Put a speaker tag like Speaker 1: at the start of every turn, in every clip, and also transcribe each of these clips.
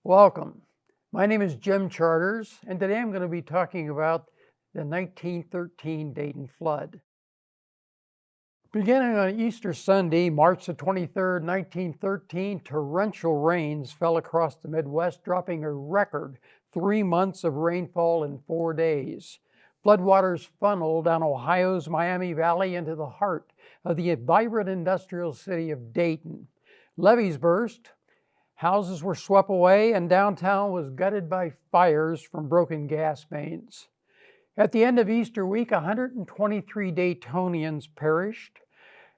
Speaker 1: Welcome. My name is Jim Charters, and today I'm going to be talking about the 1913 Dayton Flood. Beginning on Easter Sunday, March the 23rd, 1913, torrential rains fell across the Midwest, dropping a record 3 months of rainfall in 4 days. Floodwaters funneled down Ohio's Miami Valley into the heart of the vibrant industrial city of Dayton. Levees burst, houses were swept away, and downtown was gutted by fires from broken gas mains. At the end of Easter week, 123 Daytonians perished,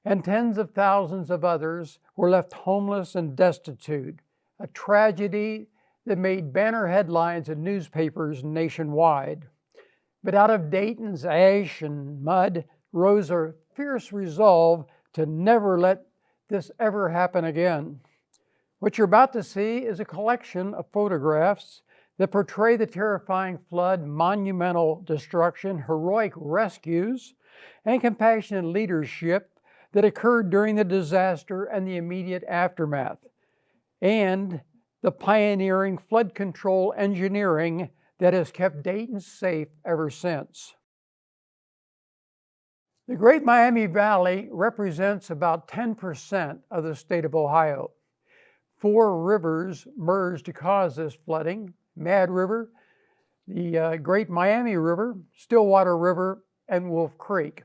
Speaker 1: and tens of thousands of others were left homeless and destitute, a tragedy that made banner headlines in newspapers nationwide. But out of Dayton's ash and mud rose a fierce resolve to never let this ever happen again. What you're about to see is a collection of photographs that portray the terrifying flood, monumental destruction, heroic rescues, and compassionate leadership that occurred during the disaster and the immediate aftermath, and the pioneering flood control engineering that has kept Dayton safe ever since. The Great Miami Valley represents about 10% of the state of Ohio. 4 rivers merged to cause this flooding: Mad River, the Great Miami River, Stillwater River, and Wolf Creek.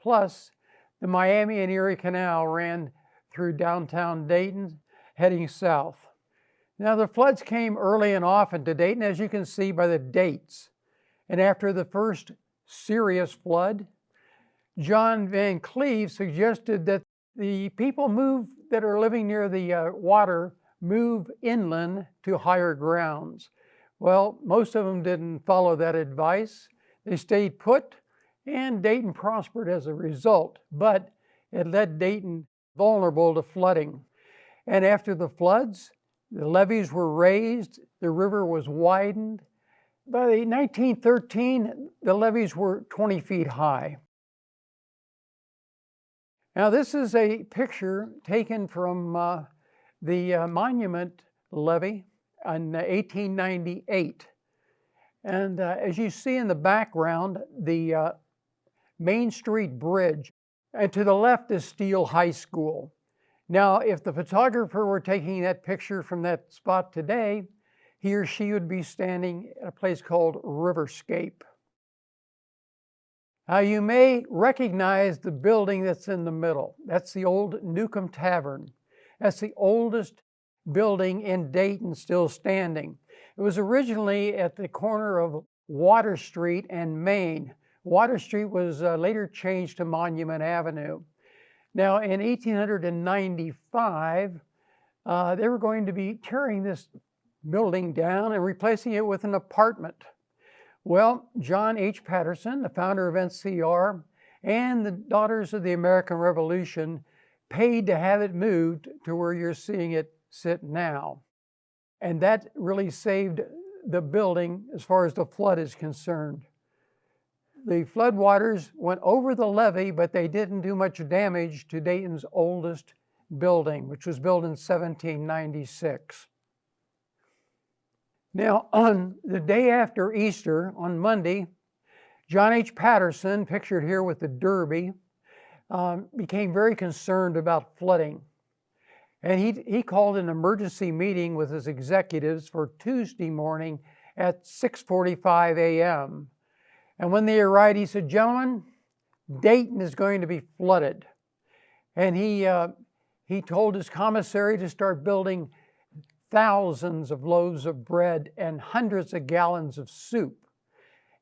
Speaker 1: Plus, the Miami and Erie Canal ran through downtown Dayton, heading south. Now, the floods came early and often to Dayton, as you can see by the dates. And after the first serious flood, John Van Cleve suggested that the people that are living near the water move inland to higher grounds. Well, most of them didn't follow that advice. They stayed put, and Dayton prospered as a result, but it led Dayton vulnerable to flooding. And after the floods, the levees were raised, the river was widened. By 1913, the levees were 20 feet high. Now, this is a picture taken from the Monument Levee in 1898. And as you see in the background, the Main Street Bridge, and to the left is Steele High School. Now, if the photographer were taking that picture from that spot today, he or she would be standing at a place called Riverscape. Now, you may recognize the building that's in the middle. That's the old Newcomb Tavern. That's the oldest building in Dayton still standing. It was originally at the corner of Water Street and Main. Water Street was later changed to Monument Avenue. Now, in 1895, they were going to be tearing this building down and replacing it with an apartment. Well, John H. Patterson, the founder of NCR, and the Daughters of the American Revolution paid to have it moved to where you're seeing it sit now. And that really saved the building as far as the flood is concerned. The floodwaters went over the levee, but they didn't do much damage to Dayton's oldest building, which was built in 1796. Now, on the day after Easter, on Monday, John H. Patterson, pictured here with the derby, became very concerned about flooding. And he called an emergency meeting with his executives for Tuesday morning at 6:45 a.m. And when they arrived, he said, "Gentlemen, Dayton is going to be flooded." And he told his commissary to start building thousands of loaves of bread and hundreds of gallons of soup.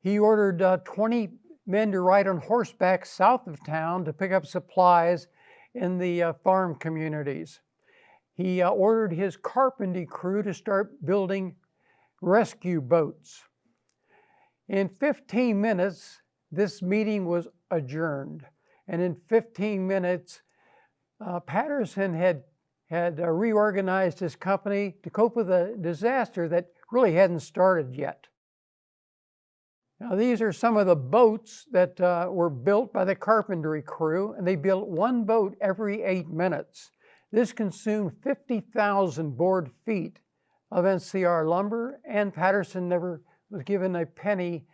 Speaker 1: He ordered 20 men to ride on horseback south of town to pick up supplies in the farm communities. He ordered his carpentry crew to start building rescue boats. In 15 minutes, this meeting was adjourned. And in 15 minutes, Patterson had reorganized his company to cope with a disaster that really hadn't started yet. Now, these are some of the boats that were built by the carpentry crew, and they built one boat every 8 minutes. This consumed 50,000 board feet of NCR lumber, and Patterson never was given a penny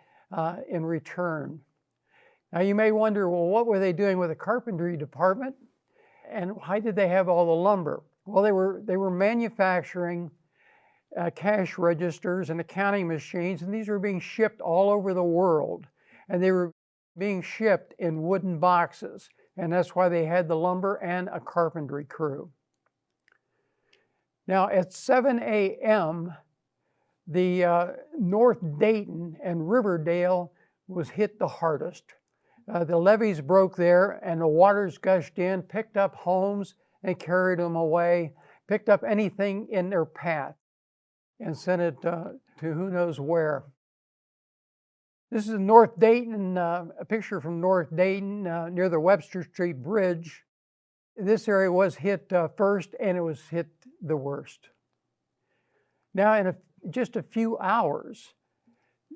Speaker 1: in return. Now you may wonder, well, what were they doing with the carpentry department? And why did they have all the lumber? Well, they were manufacturing cash registers and accounting machines, and these were being shipped all over the world. And they were being shipped in wooden boxes, and that's why they had the lumber and a carpentry crew. Now at 7 a.m., the North Dayton and Riverdale was hit the hardest. The levees broke there, and the waters gushed in, picked up homes and carried them away, picked up anything in their path and sent it to who knows where. This is North Dayton, a picture from North Dayton near the Webster Street Bridge. This area was hit first, and it was hit the worst. Now, in just a few hours,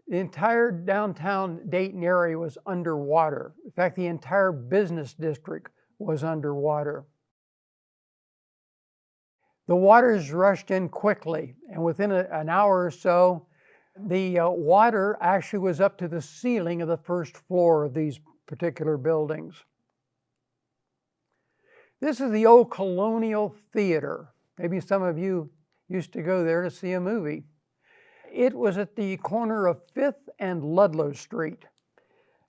Speaker 1: the entire downtown Dayton area was underwater. In fact, the entire business district was underwater. The waters rushed in quickly, and within an hour or so, the water actually was up to the ceiling of the first floor of these particular buildings. This is the old Colonial Theater. Maybe some of you used to go there to see a movie. It was at the corner of 5th and Ludlow Street.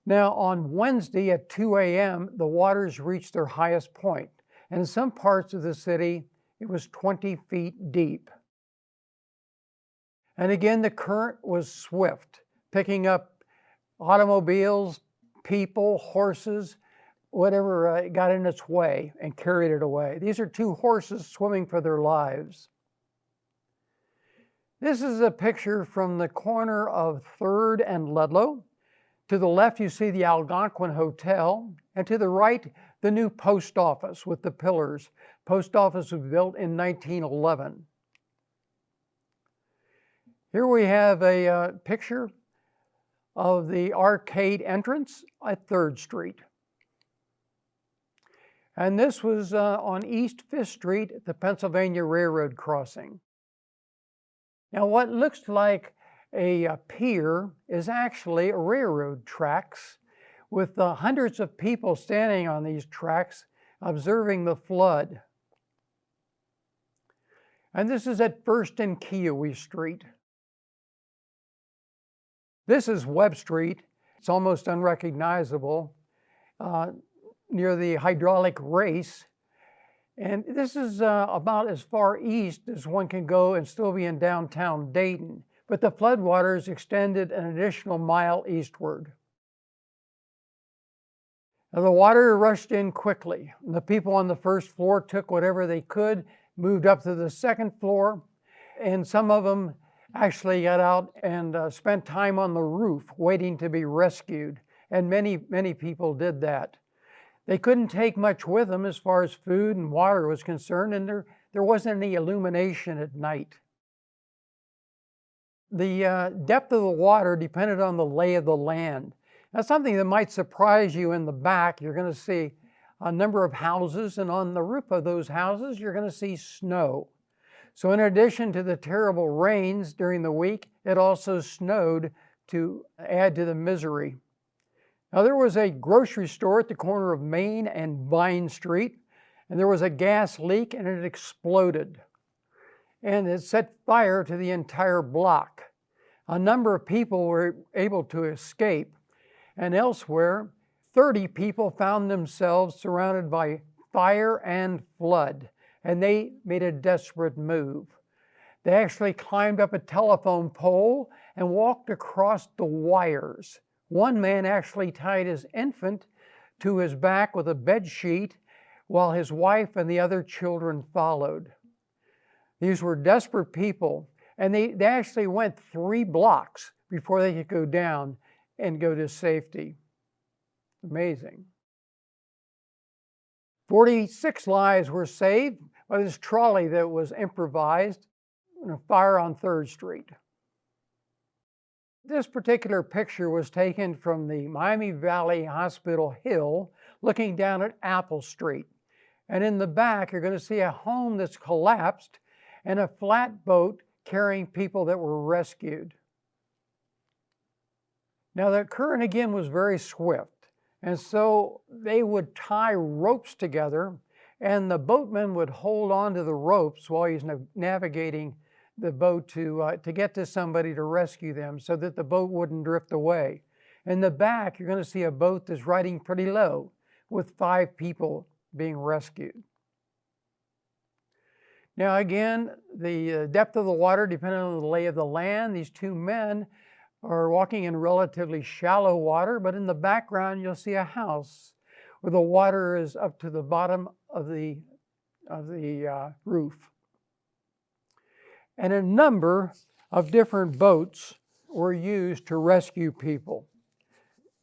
Speaker 1: Now, on Wednesday at 2 a.m., the waters reached their highest point, and in some parts of the city, it was 20 feet deep. And again, the current was swift, picking up automobiles, people, horses, whatever got in its way, and carried it away. These are two horses swimming for their lives. This is a picture from the corner of 3rd and Ludlow. To the left, you see the Algonquin Hotel, and to the right, the new post office with the pillars. Post office was built in 1911. Here we have a picture of the arcade entrance at 3rd Street. And this was on East 5th Street at the Pennsylvania Railroad crossing. Now, what looks like a pier is actually railroad tracks with hundreds of people standing on these tracks observing the flood. And this is at 1st and Kiowa Street. This is Webb Street. It's almost unrecognizable near the hydraulic race. And this is about as far east as one can go and still be in downtown Dayton. But the floodwaters extended an additional mile eastward. Now, the water rushed in quickly. And the people on the first floor took whatever they could, moved up to the 2nd floor, and some of them actually got out and spent time on the roof waiting to be rescued. And many people did that. They couldn't take much with them as far as food and water was concerned, and there wasn't any illumination at night. The depth of the water depended on the lay of the land. Now, something that might surprise you in the back, you're going to see a number of houses, and on the roof of those houses, you're going to see snow. So in addition to the terrible rains during the week, it also snowed to add to the misery. Now, there was a grocery store at the corner of Main and Vine Street, and there was a gas leak, and it exploded. And it set fire to the entire block. A number of people were able to escape, and elsewhere, 30 people found themselves surrounded by fire and flood, and they made a desperate move. They actually climbed up a telephone pole and walked across the wires. One man actually tied his infant to his back with a bed sheet while his wife and the other children followed. These were desperate people, and they actually went 3 blocks before they could go down and go to safety. Amazing. 46 lives were saved by this trolley that was improvised in a fire on 3rd Street. This particular picture was taken from the Miami Valley Hospital Hill, looking down at Apple Street. And in the back, you're going to see a home that's collapsed and a flatboat carrying people that were rescued. Now the current again was very swift, and so they would tie ropes together, and the boatman would hold on to the ropes while he's navigating the boat to get to somebody to rescue them so that the boat wouldn't drift away. In the back, you're going to see a boat that's riding pretty low with 5 people being rescued. Now again, the depth of the water depended on the lay of the land. These 2 men are walking in relatively shallow water, but in the background you'll see a house where the water is up to the bottom of the roof. And a number of different boats were used to rescue people.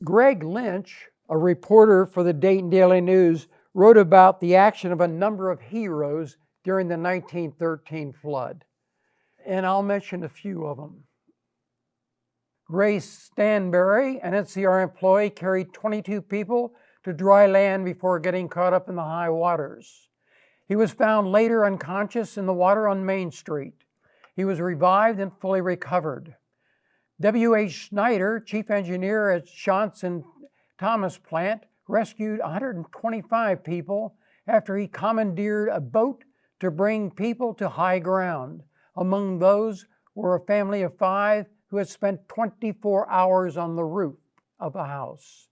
Speaker 1: Greg Lynch, a reporter for the Dayton Daily News, wrote about the action of a number of heroes during the 1913 flood. And I'll mention a few of them. Ray Stanberry, an NCR employee, carried 22 people to dry land before getting caught up in the high waters. He was found later unconscious in the water on Main Street. He was revived and fully recovered. W.H. Snyder, chief engineer at Johnson Thomas plant, rescued 125 people after he commandeered a boat to bring people to high ground. Among those were a family of 5 who had spent 24 hours on the roof of a house.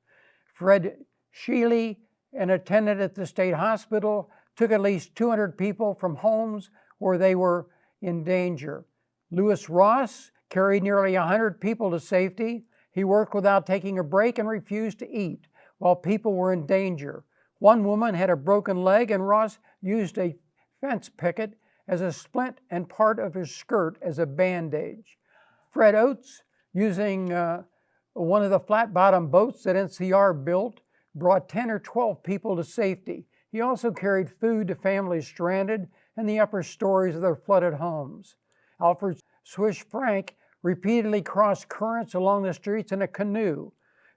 Speaker 1: Fred Sheely, an attendant at the state hospital, took at least 200 people from homes where they were in danger. Lewis Ross carried nearly 100 people to safety. He worked without taking a break and refused to eat while people were in danger. One woman had a broken leg, and Ross used a fence picket as a splint and part of his skirt as a bandage. Fred Oates, using one of the flat-bottom boats that NCR built, brought 10 or 12 people to safety. He also carried food to families stranded in the upper stories of their flooded homes. Alfred Swish Frank repeatedly crossed currents along the streets in a canoe.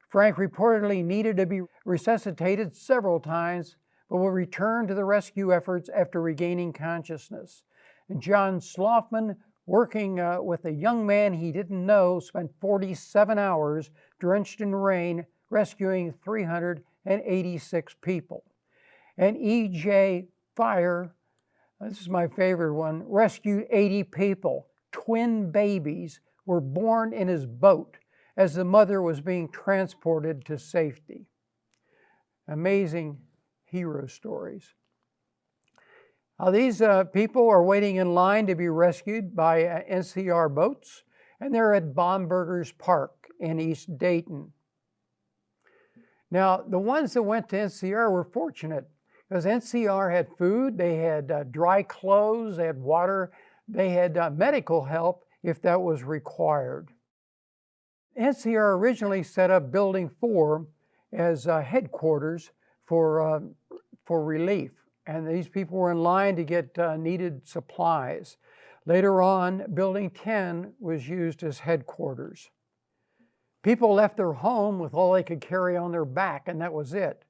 Speaker 1: Frank reportedly needed to be resuscitated several times, but will return to the rescue efforts after regaining consciousness. And John Sloffman, working with a young man he didn't know, spent 47 hours drenched in rain rescuing 386 people. And E.J. Fire, this is my favorite one, rescued 80 people. Twin babies were born in his boat as the mother was being transported to safety. Amazing hero stories. These people are waiting in line to be rescued by NCR boats, and they're at Baumberger's Park in East Dayton. Now, the ones that went to NCR were fortunate because NCR had food, they had dry clothes, they had water, they had medical help if that was required. NCR originally set up Building 4 as headquarters for relief, and these people were in line to get needed supplies. Later on, Building 10 was used as headquarters. People left their home with all they could carry on their back, and that was it.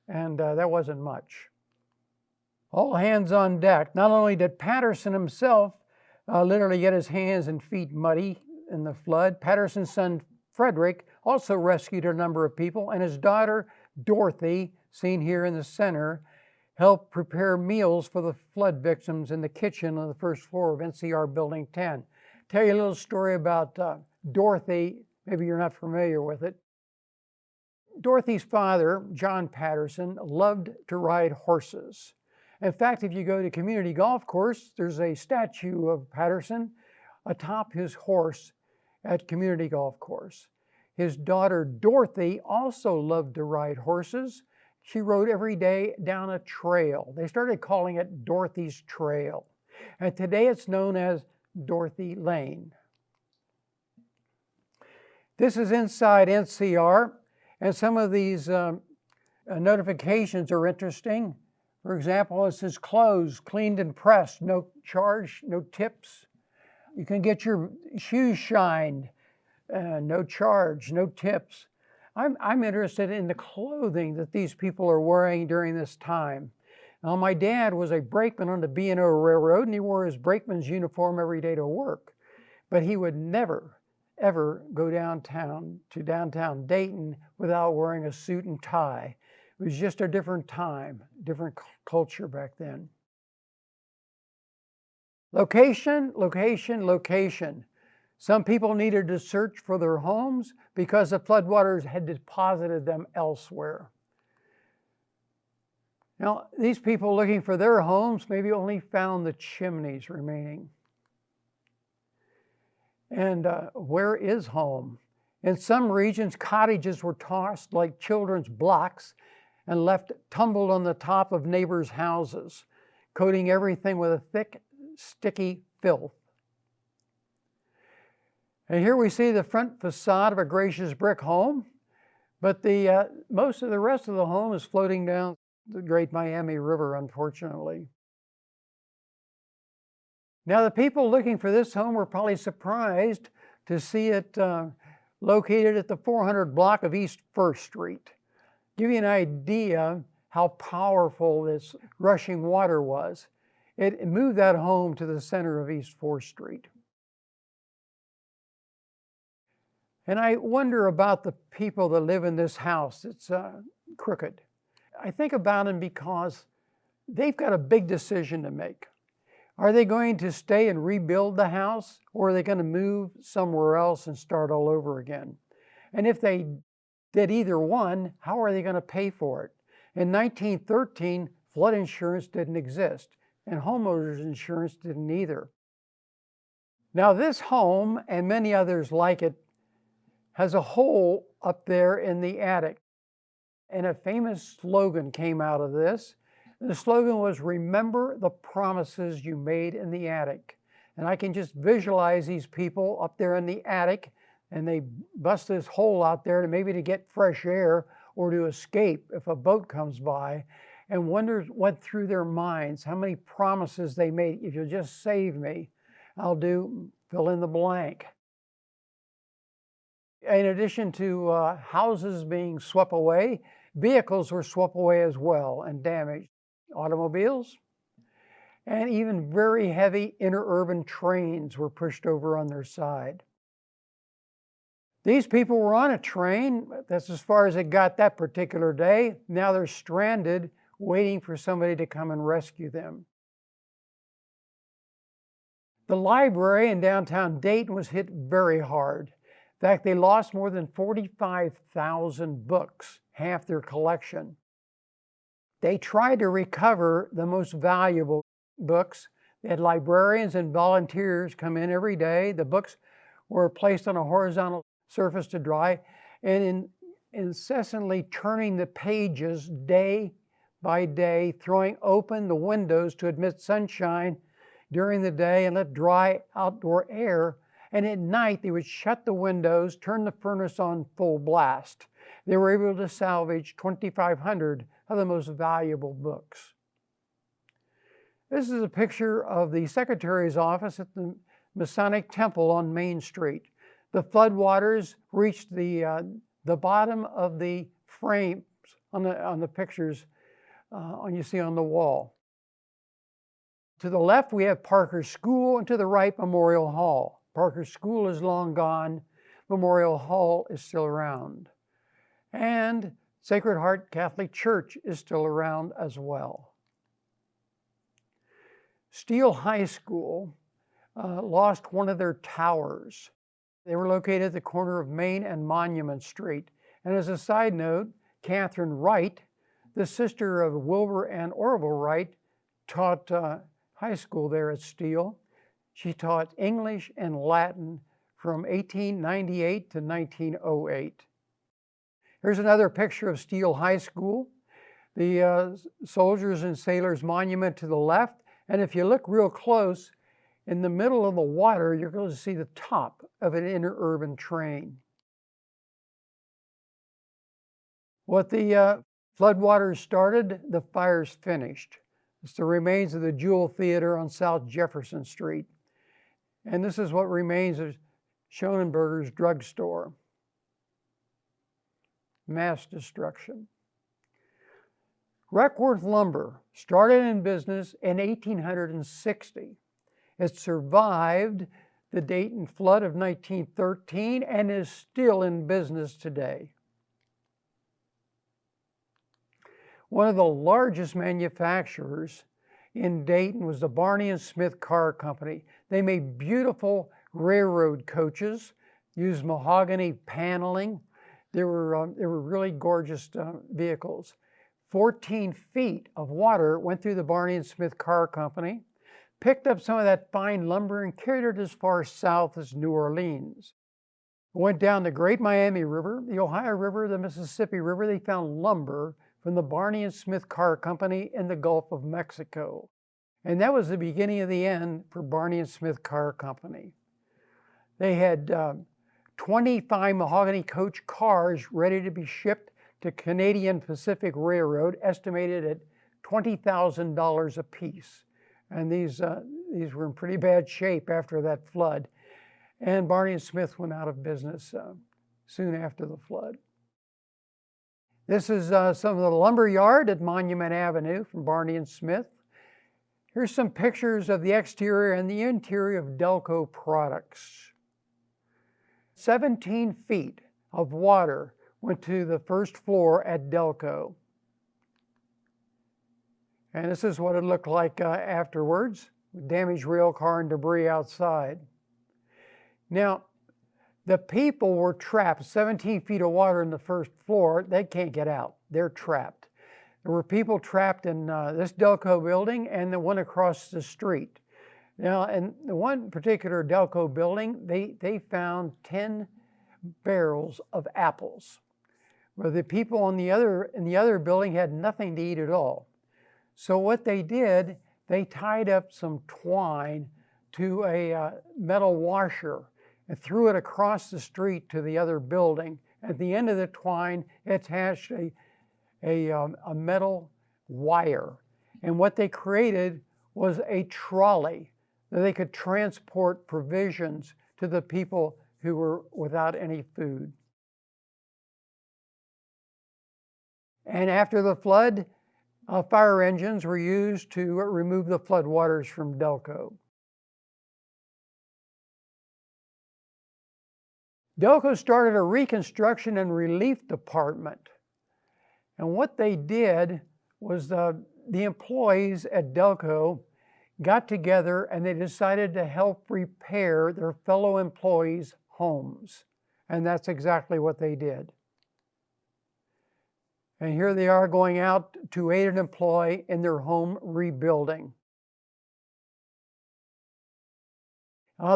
Speaker 1: And that wasn't much. All hands on deck. Not only did Patterson himself literally get his hands and feet muddy in the flood, Patterson's son Frederick also rescued a number of people, and his daughter Dorothy, seen here in the center, helped prepare meals for the flood victims in the kitchen on the first floor of NCR Building 10. Tell you a little story about Dorothy. Maybe you're not familiar with it. Dorothy's father, John Patterson, loved to ride horses. In fact, if you go to Community Golf Course, there's a statue of Patterson atop his horse at Community Golf Course. His daughter Dorothy also loved to ride horses. She rode every day down a trail. They started calling it Dorothy's Trail. And today it's known as Dorothy Lane. This is inside NCR, and some of these notifications are interesting. For example, it says clothes cleaned and pressed, no charge, no tips. You can get your shoes shined, no charge, no tips. I'm interested in the clothing that these people are wearing during this time. Now, my dad was a brakeman on the B&O Railroad, and he wore his brakeman's uniform every day to work. But he would never, ever go downtown to downtown Dayton without wearing a suit and tie. It was just a different time, different culture back then. Location, location, location. Some people needed to search for their homes because the floodwaters had deposited them elsewhere. Now, these people looking for their homes maybe only found the chimneys remaining. And where is home? In some regions, cottages were tossed like children's blocks and left tumbled on the top of neighbors' houses, coating everything with a thick, sticky filth. And here we see the front facade of a gracious brick home, but most of the rest of the home is floating down the Great Miami River, unfortunately. Now, the people looking for this home were probably surprised to see it located at the 400 block of East 1st Street. Give you an idea how powerful this rushing water was. It moved that home to the center of East 4th Street. And I wonder about the people that live in this house. It's crooked. I think about them because they've got a big decision to make. Are they going to stay and rebuild the house, or are they going to move somewhere else and start all over again? And if they did either one, how are they going to pay for it? In 1913, flood insurance didn't exist, and homeowners insurance didn't either. Now, this home and many others like it has a hole up there in the attic. And a famous slogan came out of this. The slogan was, "Remember the promises you made in the attic." And I can just visualize these people up there in the attic, and they bust this hole out there to maybe to get fresh air or to escape if a boat comes by, and wonders what through their minds, how many promises they made. If you'll just save me, I'll do fill in the blank. In addition to houses being swept away, vehicles were swept away as well and damaged. Automobiles, and even very heavy interurban trains were pushed over on their side. These people were on a train. That's as far as it got that particular day. Now they're stranded, waiting for somebody to come and rescue them. The library in downtown Dayton was hit very hard. In fact, they lost more than 45,000 books, half their collection. They tried to recover the most valuable books. They had librarians and volunteers come in every day. The books were placed on a horizontal surface to dry, and incessantly turning the pages day by day, throwing open the windows to admit sunshine during the day and let dry outdoor air. And at night, they would shut the windows, turn the furnace on full blast. They were able to salvage 2,500 of the most valuable books. This is a picture of the Secretary's office at the Masonic Temple on Main Street. The floodwaters reached the bottom of the frames on the pictures you see on the wall. To the left, we have Parker School, and to the right, Memorial Hall. Parker School is long gone. Memorial Hall is still around. And Sacred Heart Catholic Church is still around as well. Steele High School lost one of their towers. They were located at the corner of Main and Monument Street. And as a side note, Catherine Wright, the sister of Wilbur and Orville Wright, taught high school there at Steele. She taught English and Latin from 1898 to 1908. Here's another picture of Steele High School, the Soldiers and Sailors Monument to the left. And if you look real close, in the middle of the water, you're going to see the top of an interurban train. What the floodwaters started, the fires finished. It's the remains of the Jewel Theater on South Jefferson Street. And this is what remains of Schonenberger's drugstore. Mass destruction. Breckworth Lumber started in business in 1860. It survived the Dayton Flood of 1913 and is still in business today. One of the largest manufacturers in Dayton was the Barney and Smith Car Company. They made beautiful railroad coaches, used mahogany paneling. They were really gorgeous vehicles. 14 feet of water went through the Barney and Smith Car Company, picked up some of that fine lumber and carried it as far south as New Orleans. Went down the Great Miami River, the Ohio River, the Mississippi River. They found lumber from the Barney and Smith Car Company in the Gulf of Mexico. And that was the beginning of the end for Barney and Smith Car Company. They had 25 mahogany coach cars ready to be shipped to Canadian Pacific Railroad, estimated at $20,000 apiece. And these were in pretty bad shape after that flood. And Barney and Smith went out of business soon after the flood. This is some of the lumber yard at Monument Avenue from Barney and Smith. Here's some pictures of the exterior and the interior of Delco products. 17 feet of water went to the first floor at Delco. And this is what it looked like afterwards, with damaged rail car and debris outside. Now, the people were trapped, 17 feet of water in the first floor. They can't get out. They're trapped. There were people trapped in this Delco building and the one across the street. Now, in the one particular Delco building, they found 10 barrels of apples. Where the people in the other building had nothing to eat at all. So what they did, they tied up some twine to a metal washer and threw it across the street to the other building. At the end of the twine, attached a metal wire. And what they created was a trolley that they could transport provisions to the people who were without any food. And after the flood, fire engines were used to remove the floodwaters from Delco. Delco started a reconstruction and relief department. And what they did was the employees at Delco got together and they decided to help repair their fellow employees' homes. And that's exactly what they did. And here they are going out to aid an employee in their home rebuilding.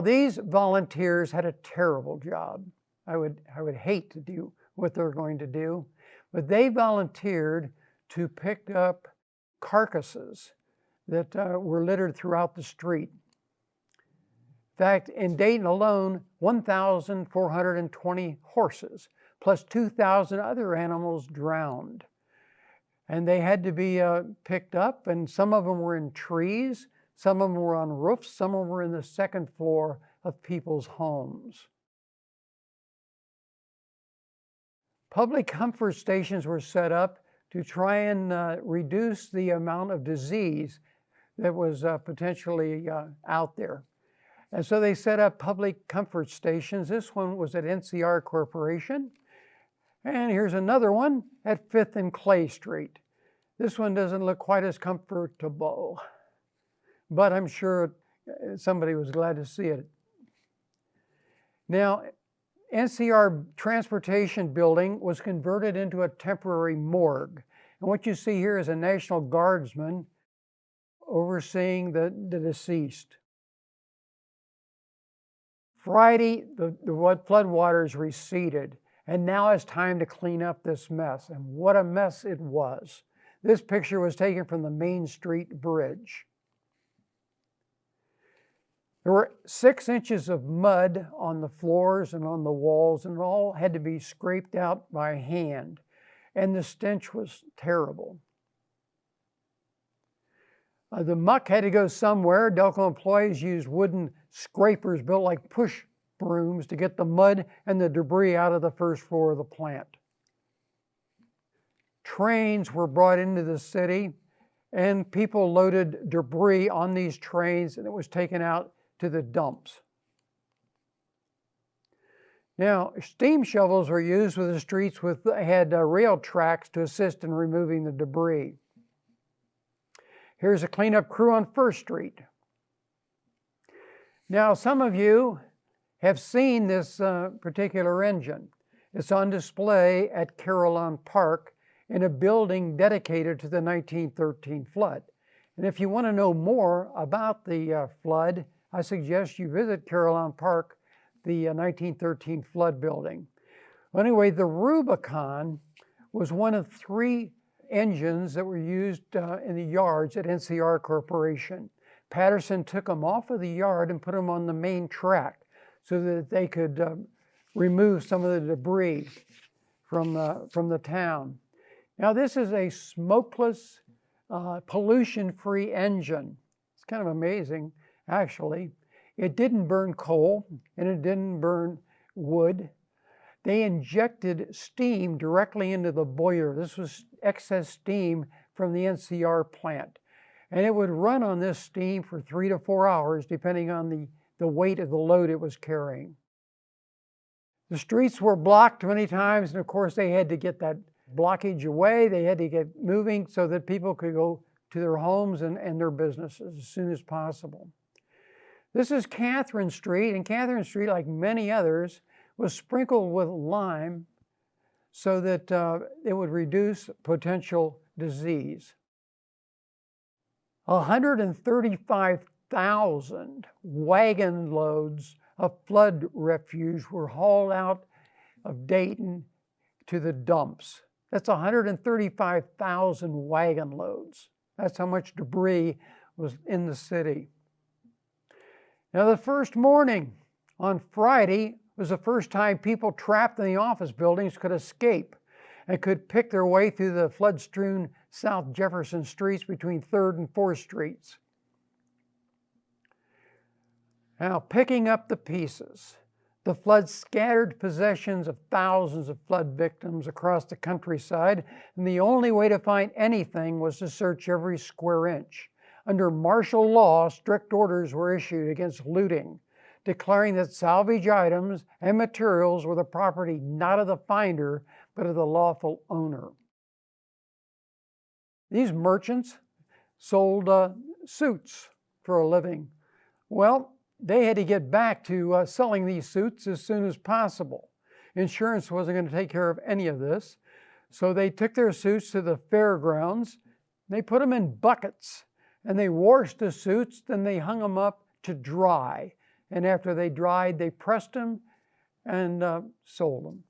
Speaker 1: These volunteers had a terrible job. I would hate to do what they're going to do, but they volunteered to pick up carcasses that were littered throughout the street. In fact, in Dayton alone, 1,420 horses plus 2,000 other animals drowned. And they had to be picked up, and some of them were in trees, some of them were on roofs, some of them were in the second floor of people's homes. Public comfort stations were set up to try and reduce the amount of disease that was potentially out there. And so they set up public comfort stations. This one was at NCR Corporation. And here's another one at 5th and Clay Street. This one doesn't look quite as comfortable, but I'm sure somebody was glad to see it. Now, NCR Transportation Building was converted into a temporary morgue. And what you see here is a National Guardsman overseeing the deceased. Friday, the floodwaters receded, and now it's time to clean up this mess. And what a mess it was. This picture was taken from the Main Street Bridge. There were 6 inches of mud on the floors and on the walls, and it all had to be scraped out by hand. And the stench was terrible. The muck had to go somewhere. Delco employees used wooden scrapers built like push brooms to get the mud and the debris out of the first floor of the plant. trains were brought into the city, and people loaded debris on these trains, and it was taken out to the dumps. Now, steam shovels were used with the streets had rail tracks to assist in removing the debris. Here's a cleanup crew on First Street. Now, some of you have seen this particular engine. It's on display at Carillon Park in a building dedicated to the 1913 flood. And if you want to know more about the flood, I suggest you visit Carillon Park, the 1913 flood building. Well, anyway, the Rubicon was one of 3 engines that were used in the yards at NCR Corporation. Patterson took them off of the yard and put them on the main track so that they could remove some of the debris from the town. Now, this is a smokeless, pollution-free engine. It's kind of amazing, actually. It didn't burn coal and it didn't burn wood. They injected steam directly into the boiler. This was excess steam from the NCR plant. And it would run on this steam for 3 to 4 hours, depending on the weight of the load it was carrying. The streets were blocked many times, and of course they had to get that blockage away. They had to get moving so that people could go to their homes and their businesses as soon as possible. This is Catherine Street, and Catherine Street, like many others, was sprinkled with lime so that it would reduce potential disease. 135,000 wagon loads of flood refuge were hauled out of Dayton to the dumps. That's 135,000 wagon loads. That's how much debris was in the city. Now, the first morning on Friday was the first time people trapped in the office buildings could escape and could pick their way through the flood-strewn South Jefferson streets between 3rd and 4th Streets. Now, picking up the pieces, the flood scattered possessions of thousands of flood victims across the countryside, and the only way to find anything was to search every square inch. Under martial law, strict orders were issued against looting, declaring that salvage items and materials were the property not of the finder, but of the lawful owner. These merchants sold suits for a living. Well, they had to get back to selling these suits as soon as possible. Insurance wasn't going to take care of any of this, so they took their suits to the fairgrounds. They put them in buckets, and they washed the suits, then they hung them up to dry. And after they dried, they pressed them and sold them.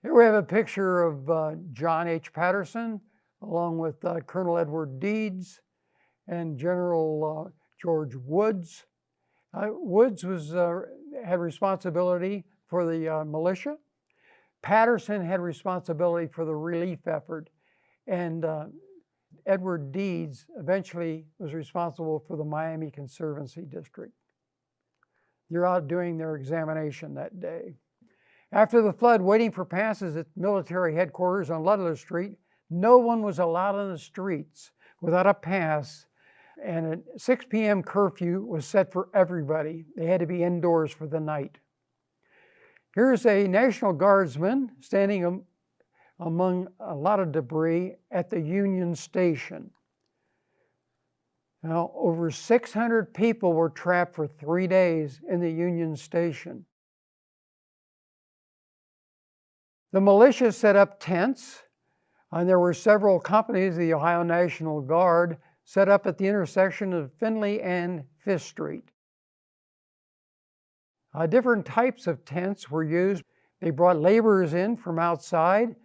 Speaker 1: Here we have a picture of John H. Patterson, along with Colonel Edward Deeds and General George Woods. Woods had responsibility for the militia. Patterson had responsibility for the relief effort, and Edward Deeds eventually was responsible for the Miami Conservancy District. They're out doing their examination that day. After the flood, waiting for passes at military headquarters on Ludlow Street, no one was allowed on the streets without a pass, and a 6 p.m. curfew was set for everybody. They had to be indoors for the night. Here's a National Guardsman standing among a lot of debris at the Union Station. Now, over 600 people were trapped for 3 days in the Union Station. The militia set up tents, and there were several companies of the Ohio National Guard set up at the intersection of Finley and 5th Street. Different types of tents were used. They brought laborers in from outside,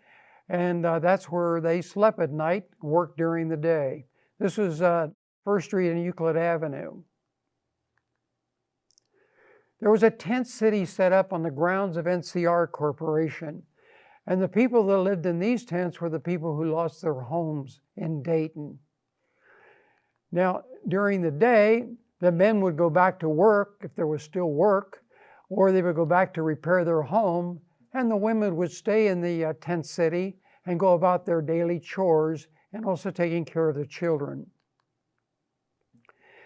Speaker 1: and that's where they slept at night, worked during the day. This was 1st Street and Euclid Avenue. There was a tent city set up on the grounds of NCR Corporation, and the people that lived in these tents were the people who lost their homes in Dayton. Now, during the day, the men would go back to work if there was still work, or they would go back to repair their home and the women would stay in the tent city and go about their daily chores and also taking care of the children.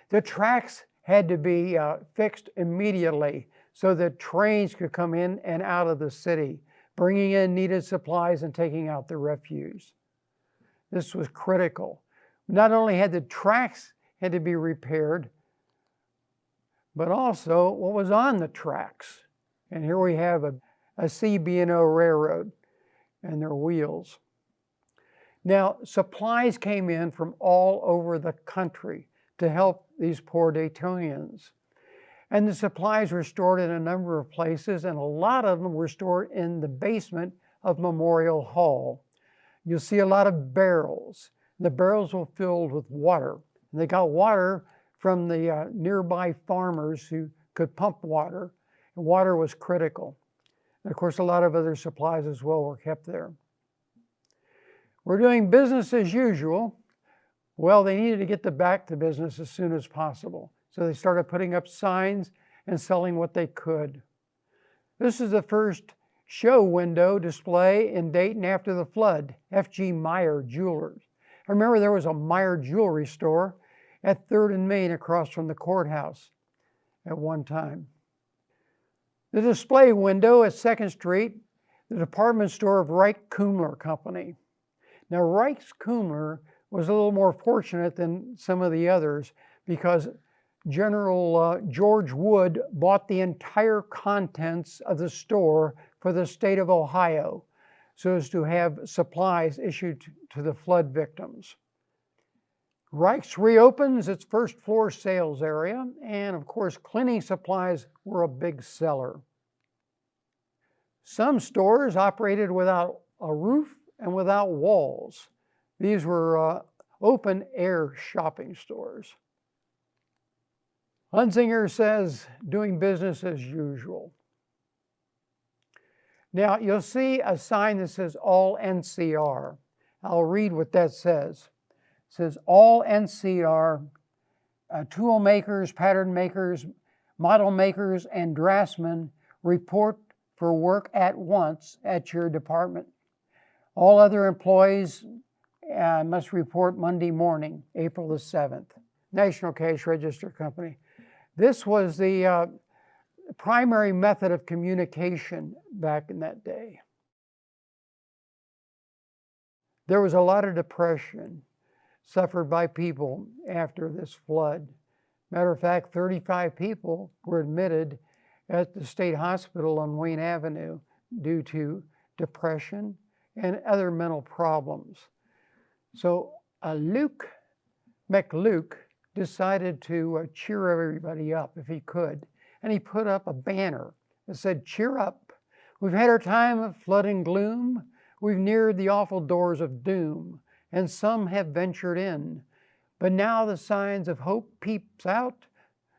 Speaker 1: The tracks had to be fixed immediately so that trains could come in and out of the city, bringing in needed supplies and taking out the refuse. This was critical. Not only had the tracks had to be repaired, but also what was on the tracks. And here we have a CB&O railroad and their wheels. Now, supplies came in from all over the country to help these poor Daytonians. And the supplies were stored in a number of places, and a lot of them were stored in the basement of Memorial Hall. You'll see a lot of barrels. The barrels were filled with water. And they got water from the nearby farmers who could pump water. And water was critical. And of course, a lot of other supplies as well were kept there. We're doing business as usual. Well, they needed to get back to business as soon as possible. So they started putting up signs and selling what they could. This is the first show window display in Dayton after the flood, F.G. Meyer Jewelers. I remember there was a Meyer jewelry store at 3rd and Main across from the courthouse at one time. The display window at 2nd Street, the department store of Reich Kumler Company. Now, Reich Kumler was a little more fortunate than some of the others because General George Wood bought the entire contents of the store for the state of Ohio so as to have supplies issued to the flood victims. Reich's reopens its first floor sales area, and of course, cleaning supplies were a big seller. Some stores operated without a roof and without walls. These were open air shopping stores. Hunzinger says, doing business as usual. Now, you'll see a sign that says all NCR. I'll read what that says. It says all NCR, tool makers, pattern makers, model makers, and draftsmen report for work at once at your department. All other employees must report Monday morning, April the 7th. National Cash Register Company. This was the primary method of communication back in that day. There was a lot of depression suffered by people after this flood. Matter of fact, 35 people were admitted at the state hospital on Wayne Avenue due to depression and other mental problems. So Luke McLuke decided to cheer everybody up if he could. And he put up a banner that said, "Cheer up. We've had our time of flood and gloom. We've neared the awful doors of doom, and some have ventured in. But now the signs of hope peeps out,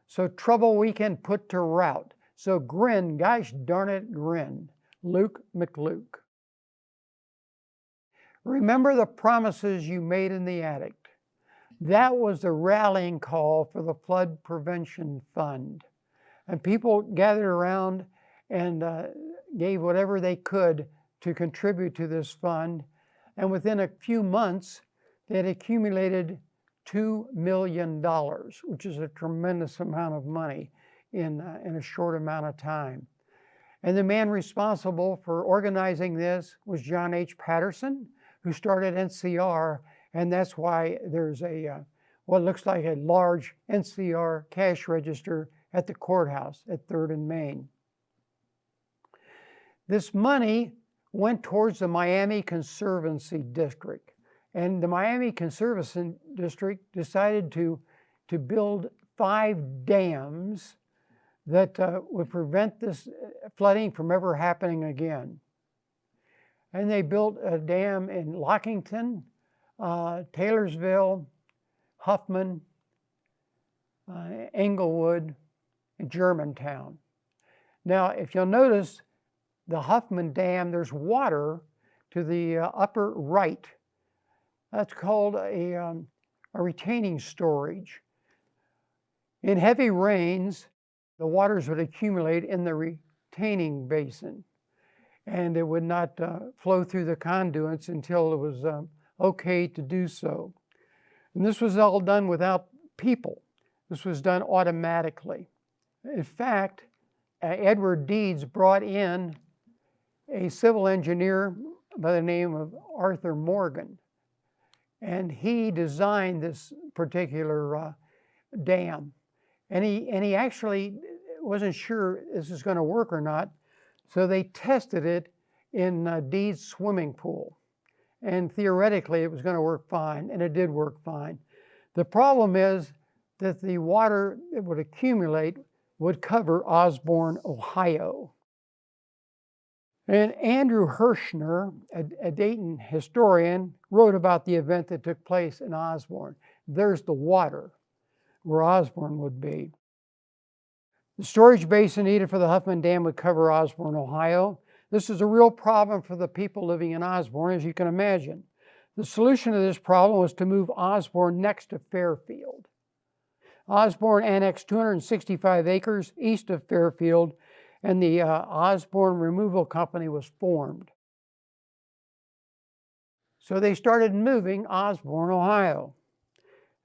Speaker 1: so trouble we can put to rout. So grin, gosh darn it, grin." Luke McLuke. Remember the promises you made in the attic. That was the rallying call for the Flood Prevention Fund. And people gathered around and gave whatever they could to contribute to this fund. And within a few months, they had accumulated $2 million, which is a tremendous amount of money in a short amount of time. And the man responsible for organizing this was John H. Patterson, who started NCR, and that's why there's what looks like a large NCR cash register at the courthouse at 3rd and Main. This money went towards the Miami Conservancy District. And the Miami Conservancy District decided to build 5 dams that would prevent this flooding from ever happening again. And they built a dam in Lockington, Taylorsville, Huffman, Englewood, and Germantown. Now, if you'll notice, the Huffman Dam, there's water to the upper right. That's called a retaining storage. In heavy rains, the waters would accumulate in the retaining basin. and it would not flow through the conduits until it was okay to do so. And this was all done without people. This was done automatically. In fact, Edward Deeds brought in a civil engineer by the name of Arthur Morgan, and he designed this particular dam. And he actually wasn't sure this was going to work or not, so they tested it in Deeds' swimming pool. And theoretically, it was going to work fine, and it did work fine. The problem is that the water that would accumulate would cover Osborne, Ohio. And Andrew Hirschner, a Dayton historian, wrote about the event that took place in Osborne. There's the water where Osborne would be. The storage basin needed for the Huffman Dam would cover Osborne, Ohio. This is a real problem for the people living in Osborne, as you can imagine. The solution to this problem was to move Osborne next to Fairfield. Osborne annexed 265 acres east of Fairfield, and the Osborne Removal Company was formed. So they started moving Osborne, Ohio.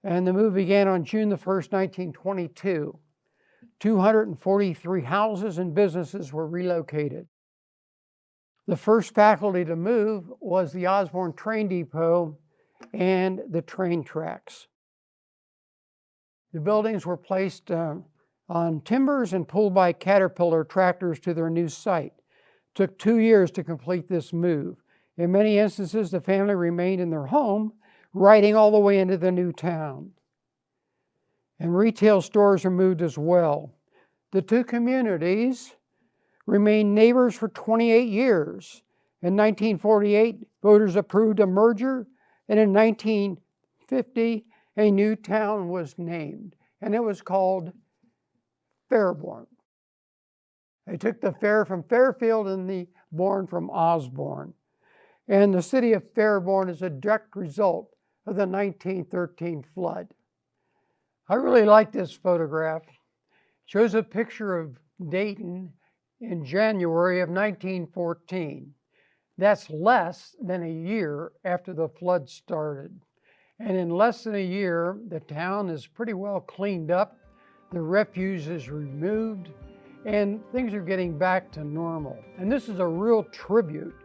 Speaker 1: And the move began on June the 1st, 1922. 243 houses and businesses were relocated. The first faculty to move was the Osborne Train Depot and the train tracks. The buildings were placed on timbers and pulled by Caterpillar tractors to their new site. It took 2 years to complete this move. In many instances, the family remained in their home, riding all the way into the new town. And retail stores were moved as well. The two communities remained neighbors for 28 years. In 1948, voters approved a merger, and in 1950, a new town was named, and it was called Fairborn. They took the fair from Fairfield and the Bourne from Osborne. And the city of Fairborn is a direct result of the 1913 flood. I really like this photograph. It shows a picture of Dayton in January of 1914. That's less than a year after the flood started. And in less than a year, the town is pretty well cleaned up, the refuse is removed, and things are getting back to normal. And this is a real tribute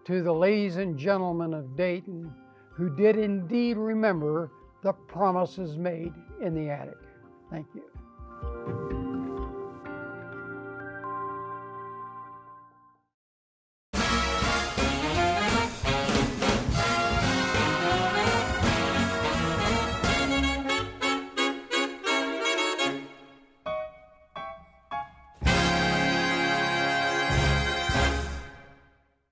Speaker 1: to the ladies and gentlemen of Dayton who did indeed remember the promises made in the attic. Thank you.